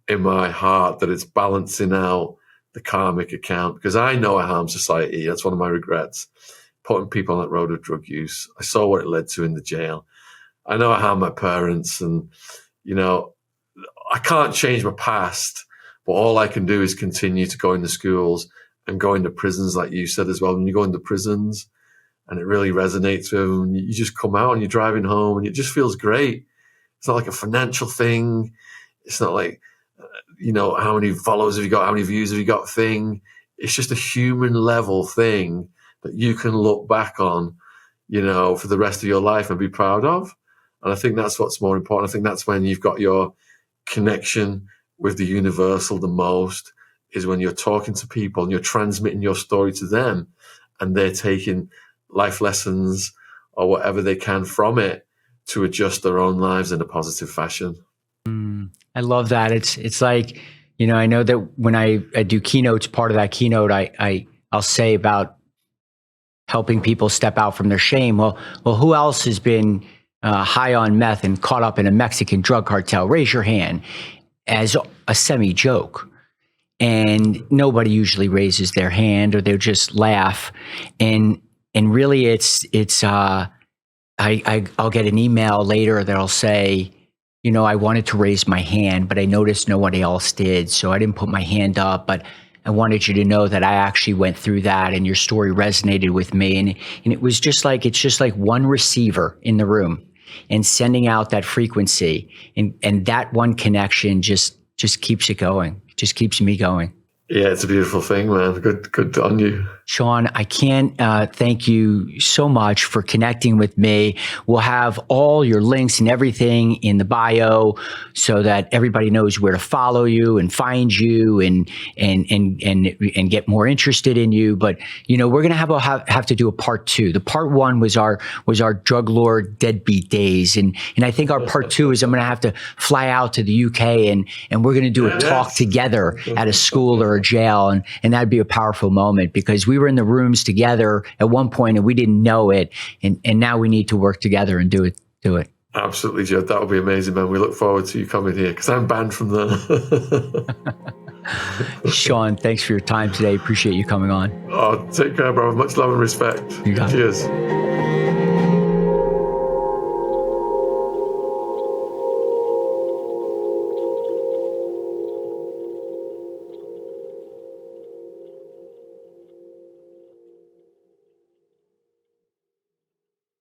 [SPEAKER 1] in my heart, that it's balancing out the karmic account, because I know I harm society. That's one of my regrets, putting people on that road of drug use. I saw what it led to in the jail. I know I harmed my parents, and I can't change my past, but all I can do is continue to go into schools and go into prisons, like you said as well. When you go into prisons and it really resonates with them, you just come out and you're driving home and it just feels great. It's not like a financial thing. It's not like, how many followers have you got? How many views have you got thing? It's just a human level thing that you can look back on, for the rest of your life and be proud of. And I think that's what's more important. I think that's when you've got your connection with the universal the most, is when you're talking to people and you're transmitting your story to them, and they're taking life lessons or whatever they can from it to adjust their own lives in a positive fashion.
[SPEAKER 2] I love that. It's like, I know that when I do keynotes, part of that keynote, I'll say about helping people step out from their shame. Well, who else has been high on meth and caught up in a Mexican drug cartel? Raise your hand, as a semi-joke. And nobody usually raises their hand, or they'll just laugh. And really I'll get an email later that'll say, I wanted to raise my hand, but I noticed nobody else did. So I didn't put my hand up, but I wanted you to know that I actually went through that, and your story resonated with me. And it's just like one receiver in the room and sending out that frequency, and that one connection just keeps it going. It just keeps me going.
[SPEAKER 1] Yeah, it's a beautiful thing, man. Good on you.
[SPEAKER 2] Shaun, I can't thank you so much for connecting with me. We'll have all your links and everything in the bio so that everybody knows where to follow you and find you and get more interested in you. But we're gonna have to do a part 2. The part 1 was our drug lord deadbeat days, and I think our part 2 is I'm gonna have to fly out to the UK and we're gonna do a talk together at a school or a jail, and that'd be a powerful moment, because we were in the rooms together at one point and we didn't know it, and now we need to work together and do it.
[SPEAKER 1] Absolutely, Judd. That would be amazing, man. We look forward to you coming here, because I'm banned from there.
[SPEAKER 2] Shaun, thanks for your time today. Appreciate you coming on.
[SPEAKER 1] Oh, take care, bro. Much love and respect.
[SPEAKER 2] You got it.
[SPEAKER 1] Cheers.